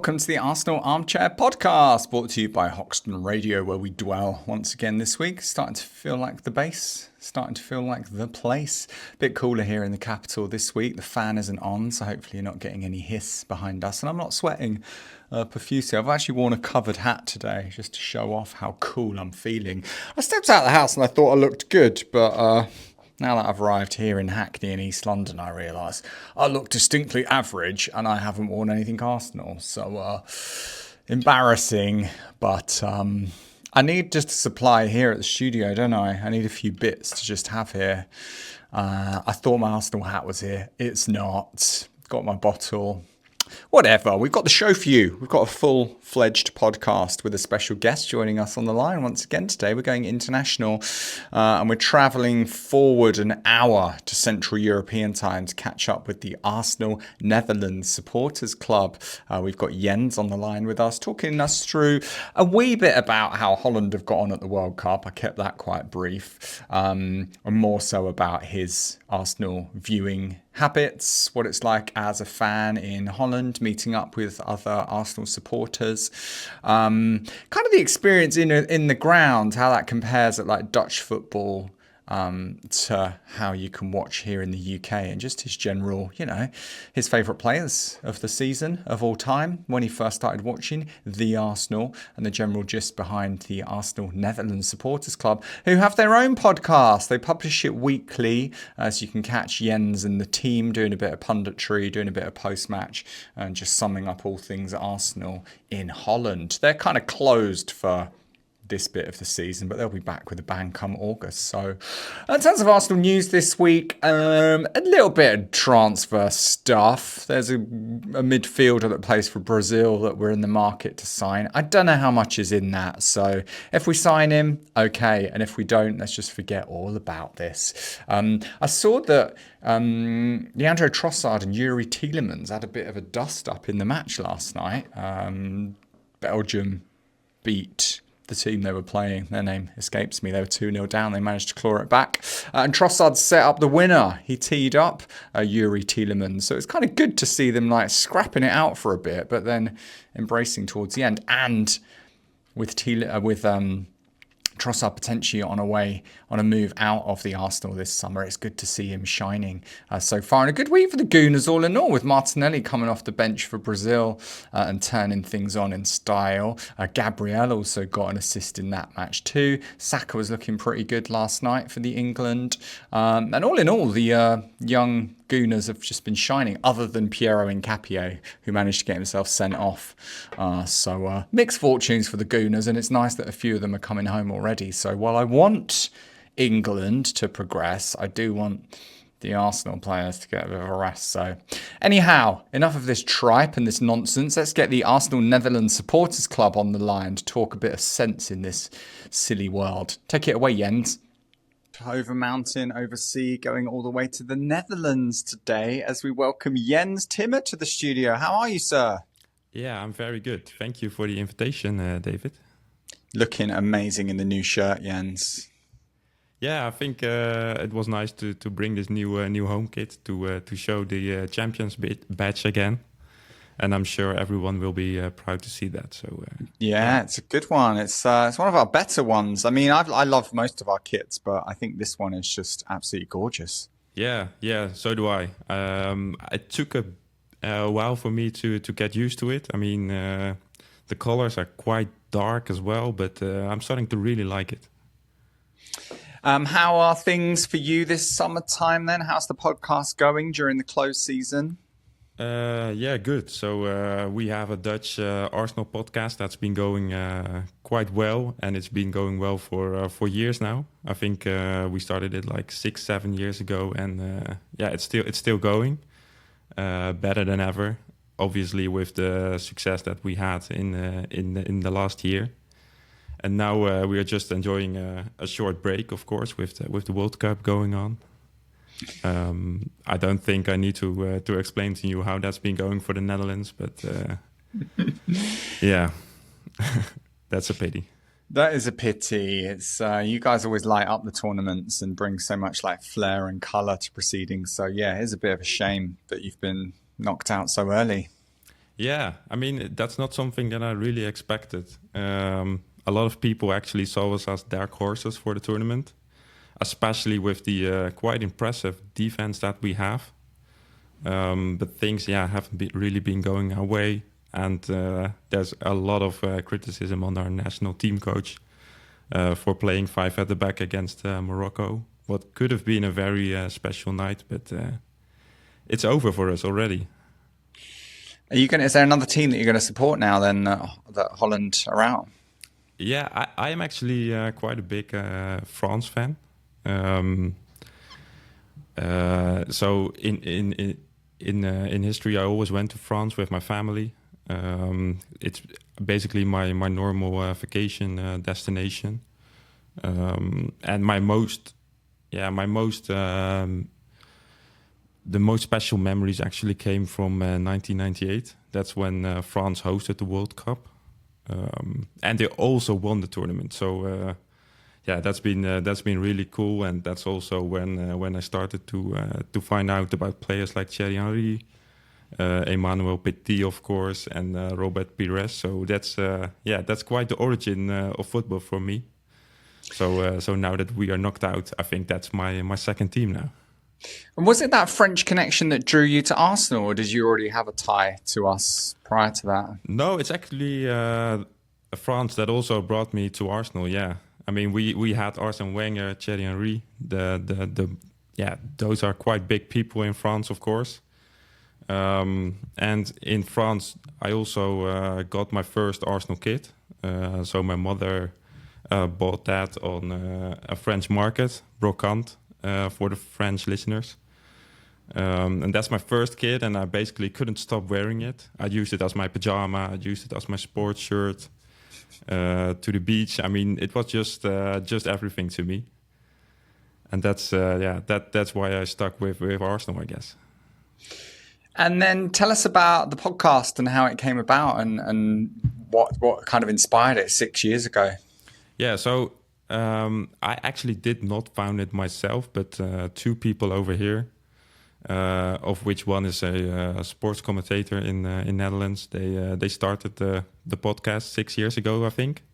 welcome to the Arsenal Armchair Podcast, brought to you by Hoxton Radio, where we dwell once again this week. Starting to feel like the base, starting to feel like the place. A bit cooler here in the capital this week. The fan isn't on, so hopefully you're not getting any hiss behind us. And I'm not sweating profusely. I've actually worn a covered hat today just to show off how cool I'm feeling. I stepped out of the house and I thought I looked good, but now that I've arrived here in Hackney in East London, I realise I look distinctly average and I haven't worn anything Arsenal. So embarrassing, but I need just a supply here at the studio, don't I? I need a few bits to just have here. I thought my Arsenal hat was here. It's not. Got my bottle. Whatever, we've got the show for you. We've got a full-fledged podcast with a special guest joining us on the line once again today. We're going international and we're travelling forward an hour to Central European time to catch up with the Arsenal Netherlands Supporters Club. We've got Jens on the line with us, talking us through a wee bit about how Holland have got on at the World Cup. I kept that quite brief, and more so about his Arsenal viewing habits, what it's like as a fan in Holland, meeting up with other Arsenal supporters, kind of the experience in the ground, how that compares at like Dutch football to how you can watch here in the UK, and just his general, his favourite players of the season of all time when he first started watching the Arsenal, and the general gist behind the Arsenal Netherlands Supporters Club, who have their own podcast. They publish it weekly, so you can catch Jens and the team doing a bit of punditry, doing a bit of post-match, and just summing up all things Arsenal in Holland. They're kind of closed for this bit of the season, but they'll be back with a bang come August. So in terms of Arsenal news this week, a little bit of transfer stuff. There's a midfielder that plays for Brazil that we're in the market to sign. I don't know how much is in that, so if we sign him, okay, and if we don't, let's just forget all about this. I saw that Leandro Trossard and Yuri Tielemans had a bit of a dust up in the match last night. Belgium beat the team they were playing. Their name escapes me. They were 2-0 down. They managed to claw it back. And Trossard set up the winner. He teed up Yuri Tielemans. So it's kind of good to see them like scrapping it out for a bit, but then embracing towards the end. And with Trossard potentially on a move out of the Arsenal this summer, it's good to see him shining so far. And a good week for the Gooners all in all, with Martinelli coming off the bench for Brazil and turning things on in style. Gabriel also got an assist in that match too. Saka was looking pretty good last night for the England. And all in all, the young Gooners have just been shining, other than Piero Incapie, who managed to get himself sent off. So mixed fortunes for the Gooners, and it's nice that a few of them are coming home already. So while I want England to progress, I do want the Arsenal players to get a bit of a rest. So anyhow, enough of this tripe and this nonsense. Let's get the Arsenal Netherlands Supporters Club on the line to talk a bit of sense in this silly world. Take it away, Jens. Over mountain, over sea, going all the way to the Netherlands today as we welcome Jens Timmer to the studio. How are you, sir? Yeah, I'm very good. Thank you for the invitation, David. Looking amazing in the new shirt, Jens. Yeah, I think it was nice to bring this new home kit to show the Champions badge again. And I'm sure everyone will be proud to see that. So yeah, it's a good one. It's one of our better ones. I mean, I love most of our kits, but I think this one is just absolutely gorgeous. Yeah, so do I. It took a while for me to get used to it. I mean, the colors are quite dark as well, but I'm starting to really like it. How are things for you this summertime then? How's the podcast going during the close season? Yeah, good. So we have a Dutch Arsenal podcast that's been going quite well, and it's been going well for years now. I think we started it like 6-7 years ago, and yeah, it's still going better than ever. Obviously, with the success that we had in the last year, and now we are just enjoying a short break, of course, with the World Cup going on. I don't think I need to explain to you how that's been going for the Netherlands, but yeah, that's a pity. That is a pity. It's you guys always light up the tournaments and bring so much like flair and colour to proceedings. So yeah, it is a bit of a shame that you've been knocked out so early. Yeah, I mean, that's not something that I really expected. A lot of people actually saw us as dark horses for the tournament, especially with the quite impressive defense that we have. But things, yeah, haven't really been going our way. And there's a lot of criticism on our national team coach for playing five at the back against Morocco. What could have been a very special night, but it's over for us already. Is there another team that you're going to support now then that Holland are out? Yeah, I am actually quite a big France fan. So in history, I always went to France with my family. It's basically my normal vacation destination, and the most special memories actually came from 1998. That's when France hosted the World Cup, and they also won the tournament. So yeah, that's been really cool, and that's also when I started to find out about players like Thierry Henry, Emmanuel Petit, of course, and Robert Pires. So that's quite the origin of football for me. So now that we are knocked out, I think that's my second team now. And was it that French connection that drew you to Arsenal, or did you already have a tie to us prior to that? No, it's actually France that also brought me to Arsenal. Yeah, I mean we had Arsene Wenger, Thierry Henry. Those are quite big people in France, of course. And in France, I also got my first Arsenal kit. So my mother bought that on a French market, Brocante, for the French listeners. And that's my first kit, and I basically couldn't stop wearing it. I used it as my pajama, I used it as my sports shirt, to the beach. I mean, it was just everything to me. And that's why I stuck with Arsenal, I guess. And then tell us about the podcast and how it came about, and what kind of inspired it 6 years ago. Yeah, so I actually did not found it myself, but two people over here, of which one is a sports commentator in Netherlands. They started the podcast 6 years ago, I think.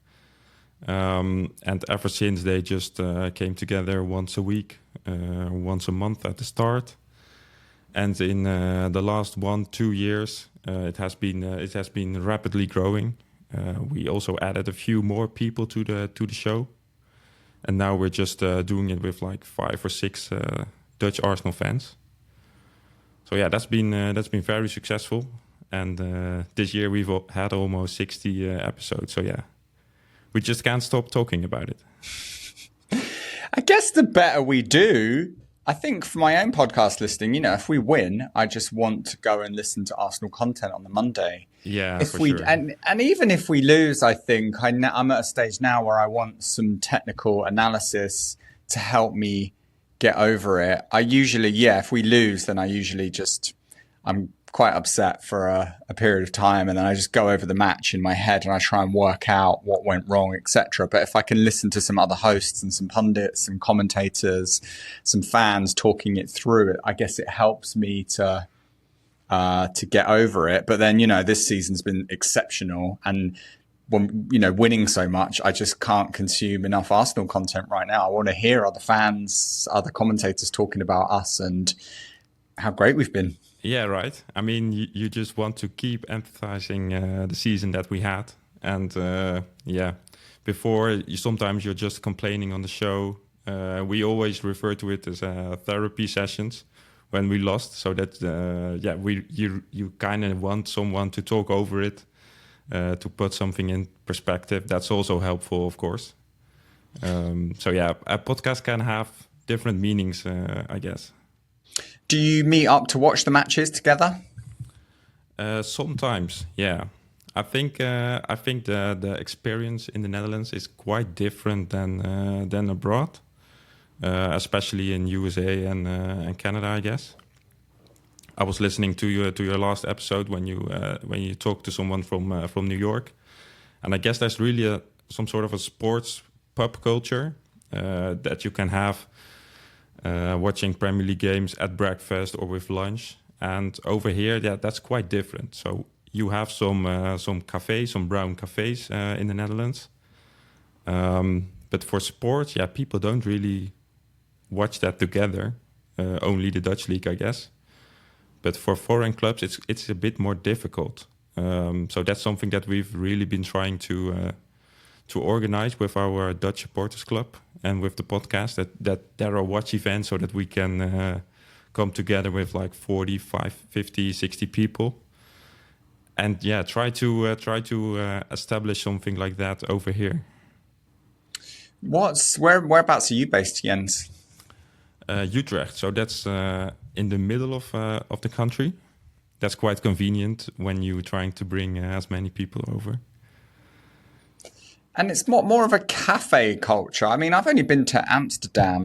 And ever since, they just came together once a week, once a month at the start. And in the last 1-2 years, it has been rapidly growing. We also added a few more people to the show, and now we're just doing it with like 5 or 6 Dutch Arsenal fans. So yeah, that's been very successful, and this year we've had almost 60 episodes. So yeah, we just can't stop talking about it. I guess the better we do, I think for my own podcast listening, if we win, I just want to go and listen to Arsenal content on the Monday. Yeah, sure. And even if we lose, I think I'm at a stage now where I want some technical analysis to help me get over it. I usually, if we lose, then I'm quite upset for a period of time, and then I just go over the match in my head and I try and work out what went wrong, etc. But if I can listen to some other hosts and some pundits, some commentators, some fans talking it through, I guess it helps me to get over it. But then, this season's been exceptional, and when, winning so much, I just can't consume enough Arsenal content right now. I want to hear other fans, other commentators talking about us and how great we've been. Yeah, right. I mean, you just want to keep emphasizing the season that we had. And before, sometimes you're just complaining on the show. We always refer to it as therapy sessions when we lost. So that, you kind of want someone to talk over it, to put something in perspective. That's also helpful, of course. A podcast can have different meanings, I guess. Do you meet up to watch the matches together? Sometimes, yeah. I think the experience in the Netherlands is quite different than abroad, especially in USA and Canada, I guess. I was listening to your last episode when you talked to someone from New York, and I guess there's really some sort of a sports pub culture that you can have. Watching Premier League games at breakfast or with lunch. And over here, that's quite different. So you have some cafes, some brown cafes in the Netherlands. But for sports, yeah, people don't really watch that together. Only the Dutch league, I guess. But for foreign clubs, it's a bit more difficult. So that's something that we've really been trying to organize with our Dutch supporters club and with the podcast. That there are watch events so that we can come together with like 45, 50, 60 people. And yeah, try to establish something like that over here. Whereabouts are you based, Jens? Utrecht. So that's in the middle of the country. That's quite convenient when you're trying to bring as many people over. And it's more of a cafe culture. I mean, I've only been to Amsterdam.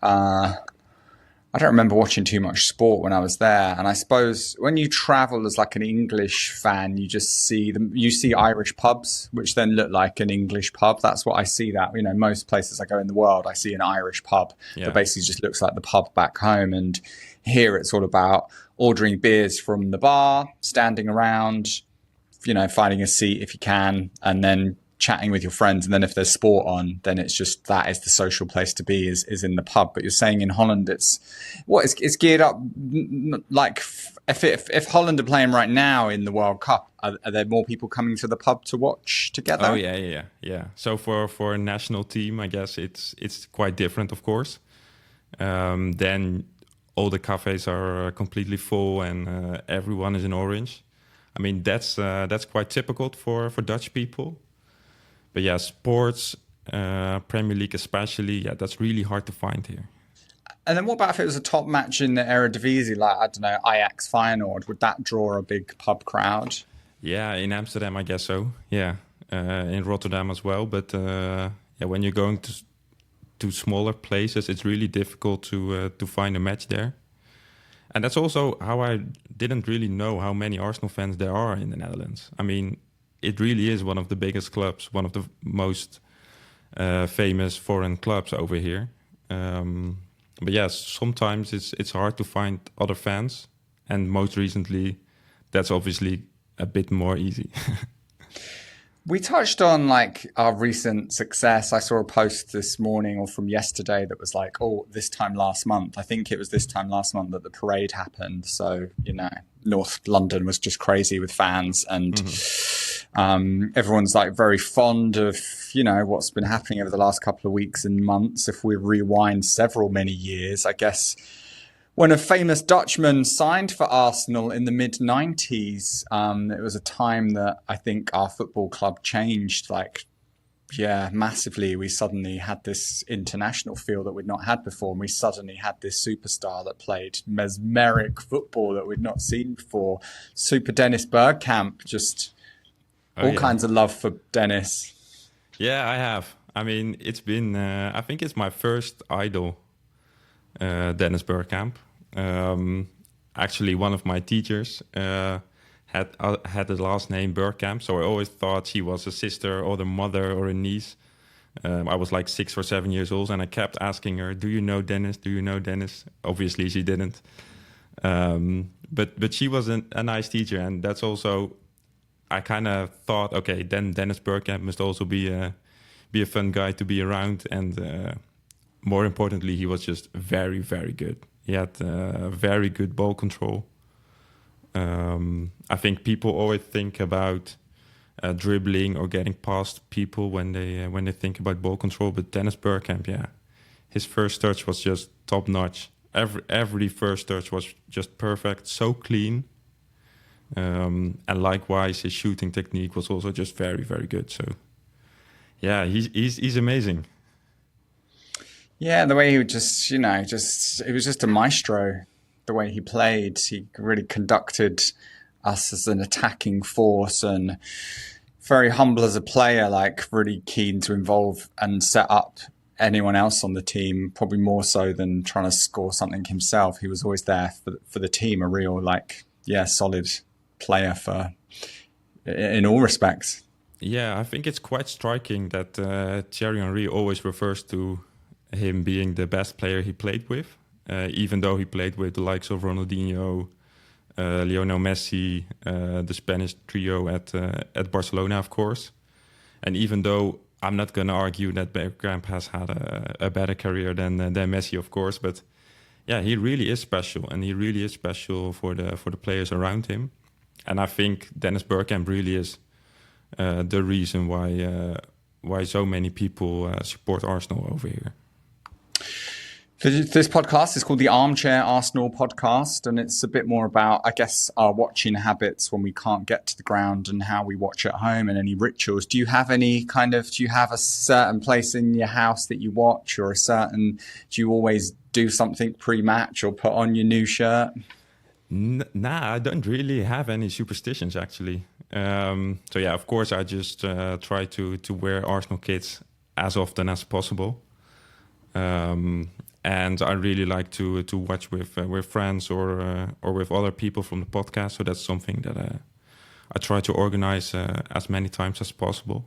I don't remember watching too much sport when I was there. And I suppose when you travel as like an English fan, you just see Irish pubs, which then look like an English pub. That's what I see that, most places I go in the world, I see an Irish pub that basically just looks like the pub back home. And here it's all about ordering beers from the bar, standing around, finding a seat if you can, and then chatting with your friends. And then if there's sport on, then it's just that is the social place to be is in the pub. But you're saying in Holland it's geared up like if Holland are playing right now in the World Cup, are there more people coming to the pub to watch together? Oh yeah. So for a national team, I guess it's quite different, of course. Then all the cafes are completely full and everyone is in orange. I mean that's quite typical for Dutch people. But yeah, sports, Premier League especially, that's really hard to find here. And then what about if it was a top match in the Eredivisie, like, I don't know, Ajax Feyenoord? Would that draw a big pub crowd? Yeah, in Amsterdam, I guess so. Yeah, in Rotterdam as well. But when you're going to smaller places, it's really difficult to find a match there. And that's also how I didn't really know how many Arsenal fans there are in the Netherlands. I mean, it really is one of the biggest clubs, one of the most famous foreign clubs over here. But yes, sometimes it's hard to find other fans, and most recently, that's obviously a bit more easy. We touched on like our recent success. I saw a post this morning or from yesterday that was like, this time last month. I think it was this time last month that the parade happened. So, North London was just crazy with fans, and everyone's like very fond of, what's been happening over the last couple of weeks and months. If we rewind many years, I guess, when a famous Dutchman signed for Arsenal in the mid-90s, it was a time that I think our football club changed, massively. We suddenly had this international feel that we'd not had before. And we suddenly had this superstar that played mesmeric football that we'd not seen before. Super Dennis Bergkamp, just all kinds of love for Dennis. Yeah, I have. I mean, it's been, I think it's my first idol, Dennis Bergkamp. Actually, one of my teachers had the last name Bergkamp, so I always thought she was a sister or the mother or a niece. I was like 6 or 7 years old, and I kept asking her, "Do you know Dennis? Do you know Dennis?" Obviously, she didn't. But she was a nice teacher, and that's also, I kind of thought, okay, then Dennis Bergkamp must also be a fun guy to be around, and more importantly, he was just very, very good. He had very good ball control. I think people always think about dribbling or getting past people when they think about ball control. But Dennis Bergkamp, his first touch was just top notch. Every first touch was just perfect, so clean. And likewise, his shooting technique was also just very, very good. So, yeah, he's amazing. Yeah, the way he would just, it was just a maestro. The way he played, he really conducted us as an attacking force, and very humble as a player, like really keen to involve and set up anyone else on the team, probably more so than trying to score something himself. He was always there for the team, a real, solid player in all respects. Yeah, I think it's quite striking that Thierry Henry always refers to him being the best player he played with, even though he played with the likes of Ronaldinho, Lionel Messi, the Spanish trio at Barcelona, of course. And even though I'm not going to argue that Bergkamp has had a better career than Messi, of course, but yeah, he really is special, and he really is special for the players around him. And I think Dennis Bergkamp really is the reason why so many people support Arsenal over here. This podcast is called the Armchair Arsenal Podcast, and it's a bit more about, I guess, our watching habits when we can't get to the ground and how we watch at home and any rituals. Do you have a certain place in your house that you watch, or do you always do something pre-match or put on your new shirt? Nah, I don't really have any superstitions, actually. So yeah, of course, I just try to wear Arsenal kits as often as possible. And I really like to watch with friends or with other people from the podcast. So that's something that I try to organize as many times as possible.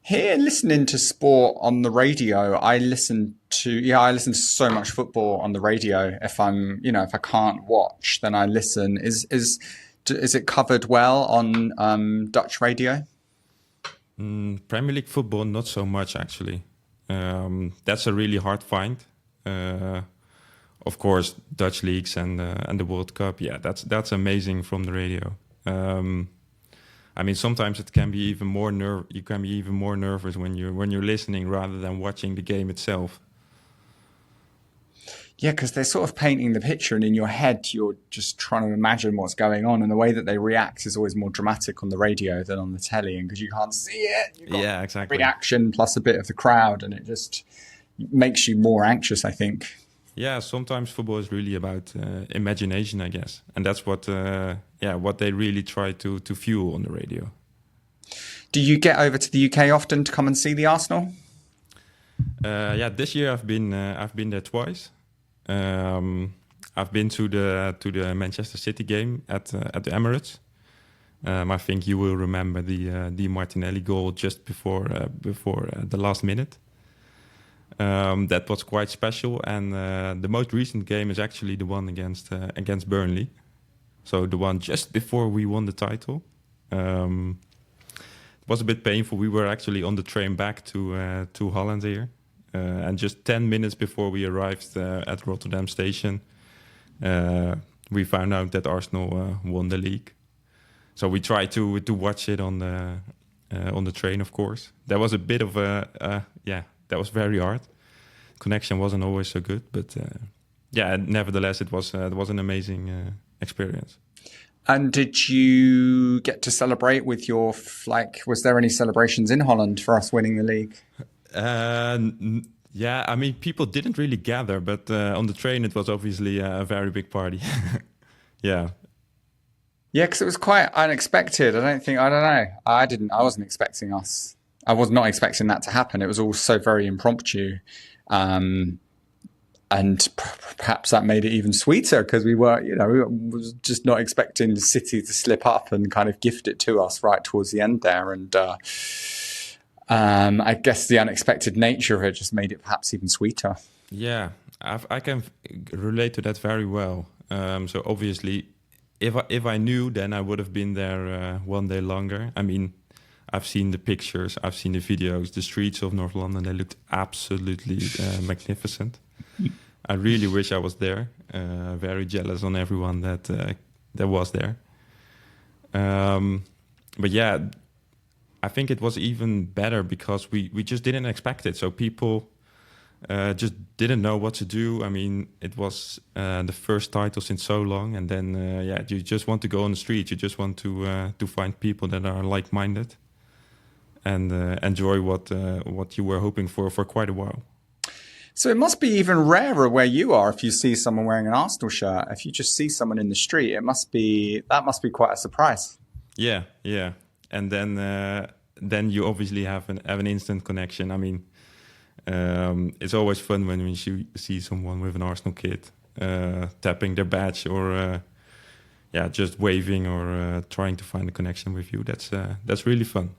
Here, listening to sport on the radio, I listen to so much football on the radio. If I can't watch, then I listen. Is it covered well on Dutch radio? Premier League football, not so much, actually. That's a really hard find. Of course, Dutch leagues and the World Cup. Yeah, that's amazing from the radio. I mean, sometimes it can be even more you can be even more nervous when you're listening rather than watching the game itself. Yeah, because they're sort of painting the picture, and in your head, you're just trying to imagine what's going on, and the way that they react is always more dramatic on the radio than on the telly, and because you can't see it, you've got exactly. Reaction plus a bit of the crowd, and it just makes you more anxious, I think. Yeah, sometimes football is really about imagination, I guess, and that's what they really try to fuel on the radio. Do you get over to the UK often to come and see the Arsenal? Yeah, this year I've been there twice. I've been to the Manchester City game at the Emirates. I think you will remember the Martinelli goal just before the last minute. That was quite special, and the most recent game is actually the one against Burnley. So the one just before we won the title. It was a bit painful. We were actually on the train back to Holland here. And just 10 minutes before we arrived at Rotterdam station, we found out that Arsenal won the league. So we tried to watch it on the train, of course. That was a bit of that was very hard. Connection wasn't always so good, but nevertheless, it was an amazing experience. And did you get to celebrate with was there any celebrations in Holland for us winning the league? Yeah, I mean, people didn't really gather, but on the train it was obviously a very big party. Yeah. Yeah, because it was quite unexpected. I don't know. I wasn't expecting us. I was not expecting that to happen. It was all so very impromptu. And perhaps that made it even sweeter because we were just not expecting the City to slip up and kind of gift it to us right towards the end there. And I guess the unexpected nature of it just made it perhaps even sweeter. Yeah, I can relate to that very well. So obviously, if I knew, then I would have been there one day longer. I mean, I've seen the pictures, I've seen the videos, the streets of North London, they looked absolutely magnificent. I really wish I was there. Very jealous on everyone that was there. But yeah, I think it was even better because we just didn't expect it. So people just didn't know what to do. I mean, it was the first title since so long. And then, you just want to go on the street. You just want to find people that are like-minded and enjoy what you were hoping for quite a while. So it must be even rarer where you are if you see someone wearing an Arsenal shirt. If you just see someone in the street, that must be quite a surprise. Yeah. And then you obviously have an instant connection. I mean, it's always fun when you see someone with an Arsenal kit tapping their badge or just waving or trying to find a connection with you. That's really fun.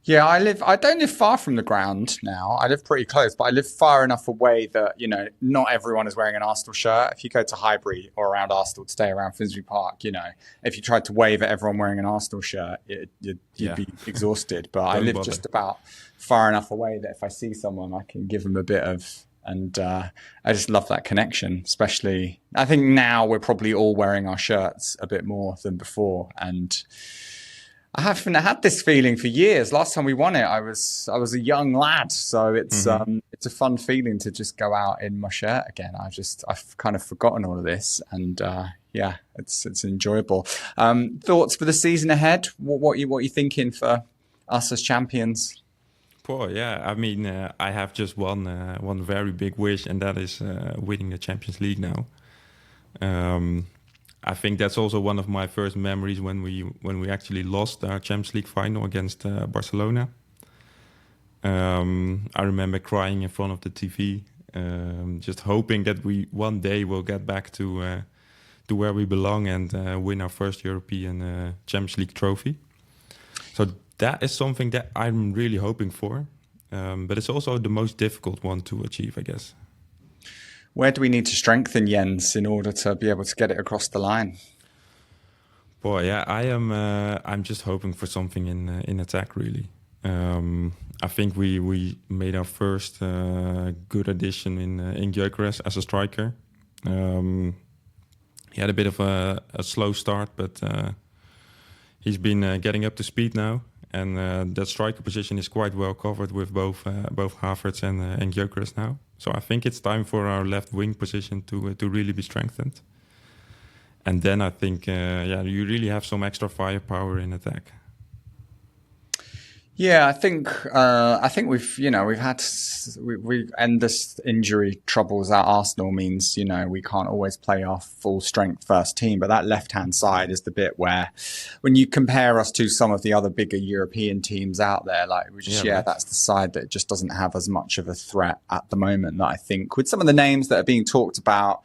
Yeah, I don't live far from the ground now. I live pretty close, but I live far enough away that, not everyone is wearing an Arsenal shirt. If you go to Highbury or around Arsenal today, around Finsbury Park, if you tried to wave at everyone wearing an Arsenal shirt, you'd be exhausted. But I live just about far enough away that if I see someone, I can give them a bit of, and I just love that connection, especially, I think now we're probably all wearing our shirts a bit more than before. And I haven't had this feeling for years. Last time we won it, I was a young lad, so it's a fun feeling to just go out in my shirt again. I've kind of forgotten all of this, and it's enjoyable. Thoughts for the season ahead? What you thinking for us as champions? Well, yeah, I mean, I have just one very big wish, and that is winning the Champions League now. I think that's also one of my first memories when we actually lost our Champions League final against Barcelona. I remember crying in front of the TV, just hoping that we one day will get back to where we belong and win our first European Champions League trophy. So that is something that I'm really hoping for, but it's also the most difficult one to achieve, I guess. Where do we need to strengthen, Jens, in order to be able to get it across the line? Boy, yeah, I'm just hoping for something in attack, really. I think we made our first good addition in Gyökeres as a striker. He had a bit of a slow start, but he's been getting up to speed now, and that striker position is quite well covered with both Havertz and Gyökeres now. So I think it's time for our left wing position to really be strengthened. And then I think, you really have some extra firepower in attack. Yeah, I think we've had endless injury troubles at Arsenal means, we can't always play our full strength first team. But that left-hand side is the bit where when you compare us to some of the other bigger European teams out there, like that's the side that just doesn't have as much of a threat at the moment that I think with some of the names that are being talked about,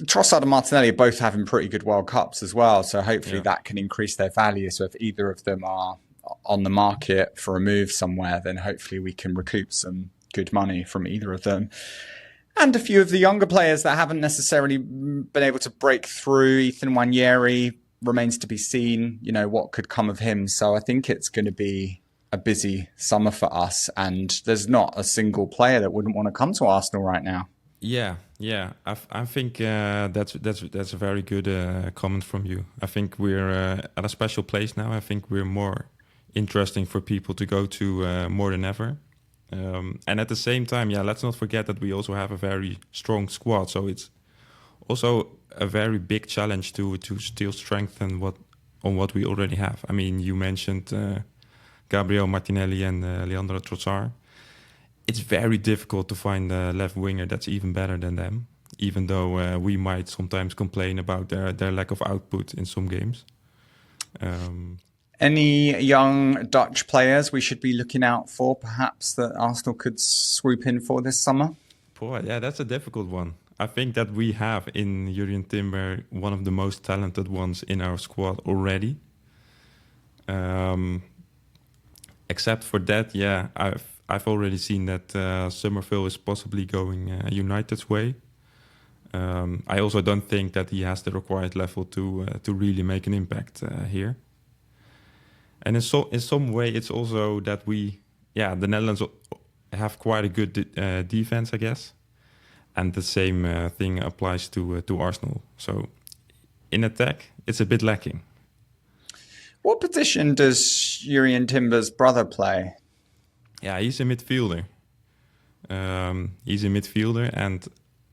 Trossard and Martinelli are both having pretty good World Cups as well. So hopefully that can increase their value. So if either of them are on the market for a move somewhere, then hopefully we can recoup some good money from either of them. And a few of the younger players that haven't necessarily been able to break through. Ethan Nwaneri remains to be seen, what could come of him. So I think it's going to be a busy summer for us. And there's not a single player that wouldn't want to come to Arsenal right now. Yeah. I think that's a very good comment from you. I think we're at a special place now. I think we're more interesting for people to go to more than ever. And at the same time, let's not forget that we also have a very strong squad. So it's also a very big challenge to still strengthen what we already have. I mean, you mentioned Gabriel Martinelli and Leandro Trossard. It's very difficult to find a left winger that's even better than them, even though we might sometimes complain about their lack of output in some games. Any young Dutch players we should be looking out for, perhaps, that Arsenal could swoop in for this summer? Boy, yeah, that's a difficult one. I think that we have in Jurrien Timber one of the most talented ones in our squad already. Except for that, I've already seen that Summerville is possibly going United's way. I also don't think that he has the required level to really make an impact here. And in some way, it's also that the Netherlands have quite a good defense, I guess. And the same thing applies to Arsenal. So in attack, it's a bit lacking. What position does Jurrien Timber's brother play? Yeah, he's a midfielder. And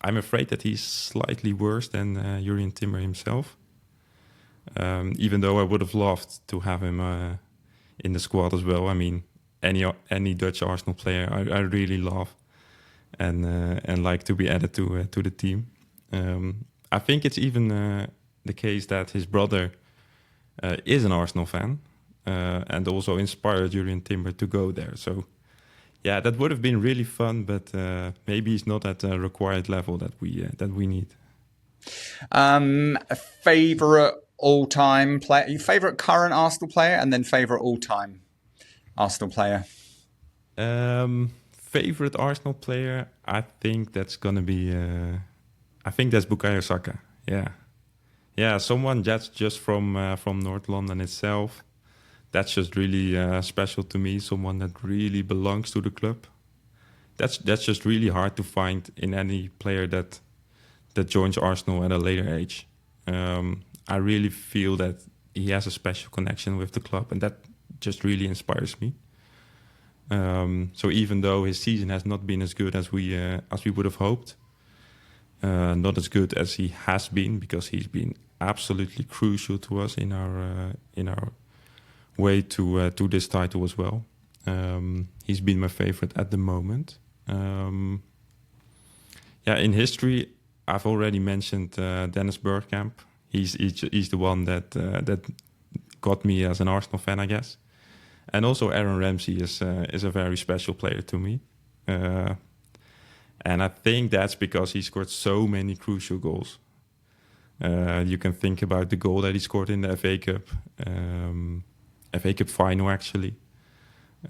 I'm afraid that he's slightly worse than Jurrien Timber himself. Even though I would have loved to have him in the squad as well. I mean, any Dutch Arsenal player I really love and like to be added to the team. I think it's even the case that his brother is an Arsenal fan and also inspired Jurrien Timber to go there. So, yeah, that would have been really fun, but maybe he's not at the required level that we need. A favourite all-time player, your favourite current Arsenal player, and then favourite all-time Arsenal player? Favorite Arsenal player, I think that's gonna be. I think that's Bukayo Saka. Yeah, someone that's just from North London itself. That's just really special to me. Someone that really belongs to the club. That's just really hard to find in any player that joins Arsenal at a later age. I really feel that he has a special connection with the club, and that just really inspires me. So even though his season has not been as good as we would have hoped, not as good as he has been, because he's been absolutely crucial to us in our way to this title as well. He's been my favorite at the moment. In history, I've already mentioned Dennis Bergkamp. He's the one that got me as an Arsenal fan, I guess. And also Aaron Ramsey is a very special player to me. And I think that's because he scored so many crucial goals. You can think about the goal that he scored in the FA Cup final, actually.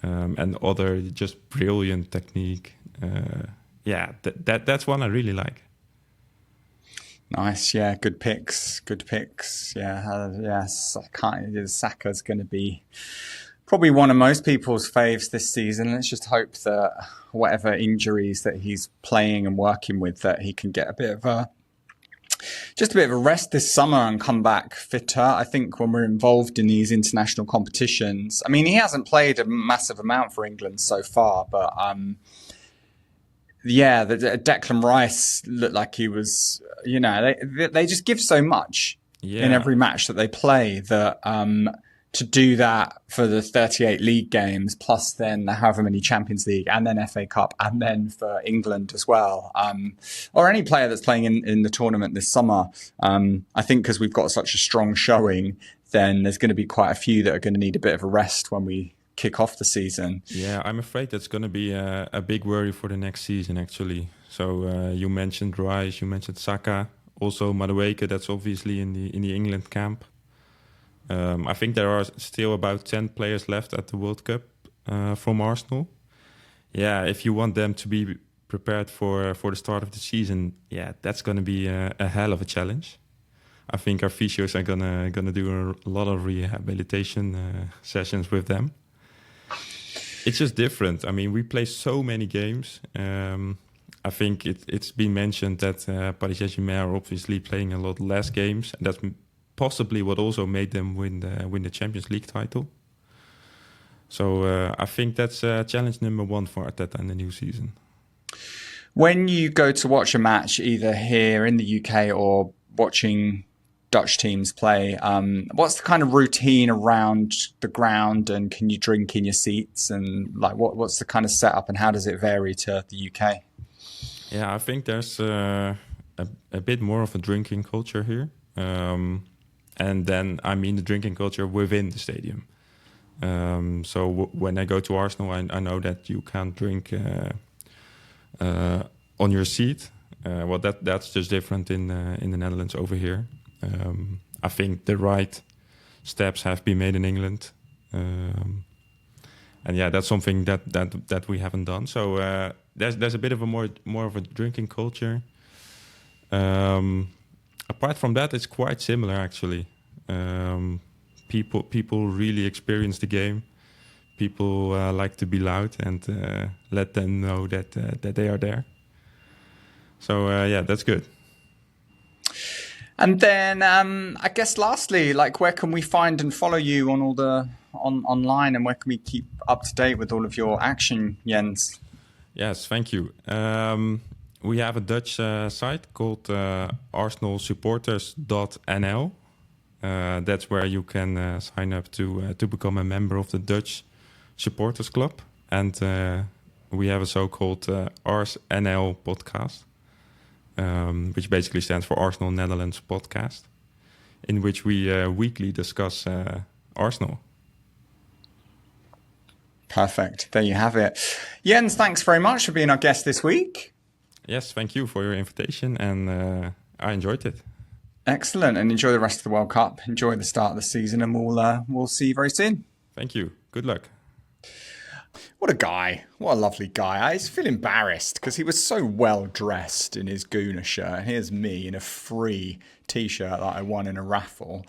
And other just brilliant technique. That's one I really like. Nice, yeah, good picks. Yes, Saka's going to be probably one of most people's faves this season. Let's just hope that whatever injuries that he's playing and working with, that he can get a bit of a rest this summer and come back fitter. I think when we're involved in these international competitions, I mean, he hasn't played a massive amount for England so far, but Declan Rice looked like he was, they just give so much in every match that they play that to do that for the 38 league games, plus then however many Champions League, and then FA Cup, and then for England as well, or any player that's playing in the tournament this summer, I think because we've got such a strong showing, then there's going to be quite a few that are going to need a bit of a rest when we kick off the season. Yeah, I'm afraid that's going to be a big worry for the next season, actually. So you mentioned Rice, you mentioned Saka, also Madueke, that's obviously in the England camp. I think there are still about 10 players left at the World Cup from Arsenal. Yeah, if you want them to be prepared for the start of the season, that's going to be a hell of a challenge. I think our physios are gonna do a lot of rehabilitation sessions with them. It's just different. I mean, we play so many games. I think it's been mentioned that Paris Saint-Germain are obviously playing a lot less games, and that's possibly what also made them win the Champions League title. So I think that's challenge number one for Arteta in the new season. When you go to watch a match, either here in the UK or watching Dutch teams play, what's the kind of routine around the ground, and can you drink in your seats, and like what's the kind of setup, and how does it vary to the UK? Yeah, I think there's a bit more of a drinking culture here. And then, I mean, the drinking culture within the stadium. So when I go to Arsenal, I know that you can't drink on your seat. Well, that's just different in the Netherlands over here. I think the right steps have been made in England. And yeah, that's something that we haven't done. So there's a bit of a more of a drinking culture. Apart from that, it's quite similar, actually. People really experience the game. People like to be loud and let them know that they are there. So that's good. And then I guess lastly, like, where can we find and follow you on all the online, and where can we keep up to date with all of your action, Jens? Yes, thank you. We have a Dutch site called arsenalsupporters.nl. That's where you can sign up to become a member of the Dutch Supporters Club. And we have a so-called ArsNL podcast, which basically stands for Arsenal Netherlands Podcast, in which we weekly discuss Arsenal. Perfect. There you have it. Jens, thanks very much for being our guest this week. Yes, thank you for your invitation, and I enjoyed it. Excellent, and enjoy the rest of the World Cup. Enjoy the start of the season, and we'll see you very soon. Thank you. Good luck. What a guy. What a lovely guy. I just feel embarrassed because he was so well dressed in his Gooner shirt. Here's me in a free t-shirt that I won in a raffle.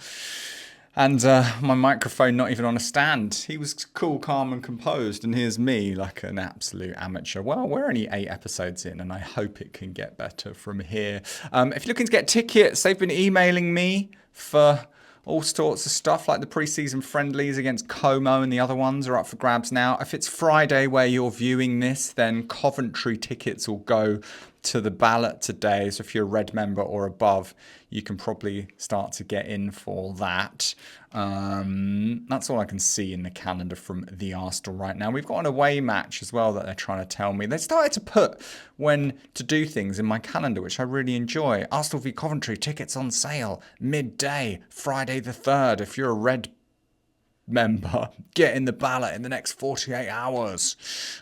And my microphone not even on a stand. He was cool, calm and composed. And here's me like an absolute amateur. Well, we're only 8 episodes in and I hope it can get better from here. If you're looking to get tickets, they've been emailing me for all sorts of stuff, like the pre-season friendlies against Como and the other ones are up for grabs now. If it's Friday where you're viewing this, then Coventry tickets will go to the ballot today. So if you're a red member or above, you can probably start to get in for that. That's all I can see in the calendar from the Arsenal right now. We've got an away match as well that they're trying to tell me. They started to put when to do things in my calendar, which I really enjoy. Arsenal v Coventry, tickets on sale, midday, Friday the 3rd. If you're a red member, get in the ballot in the next 48 hours.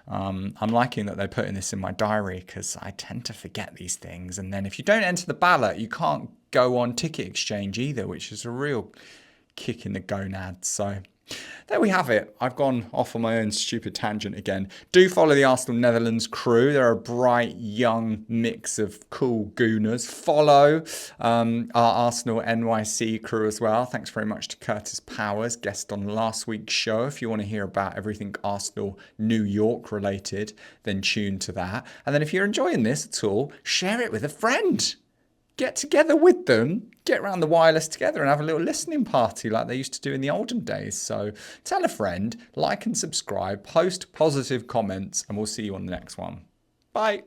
I'm liking that they're putting this in my diary because I tend to forget these things. And then if you don't enter the ballot, you can't go on ticket exchange either, which is a real kick in the gonads. So there we have it. I've gone off on my own stupid tangent again. Do follow the Arsenal Netherlands crew. They're a bright, young mix of cool gooners. Follow our Arsenal NYC crew as well. Thanks very much to Curtis Powers, guest on last week's show. If you want to hear about everything Arsenal New York related, then tune to that. And then if you're enjoying this at all, share it with a friend. Get together with them, get around the wireless together and have a little listening party like they used to do in the olden days. So tell a friend, like and subscribe, post positive comments, and we'll see you on the next one. Bye.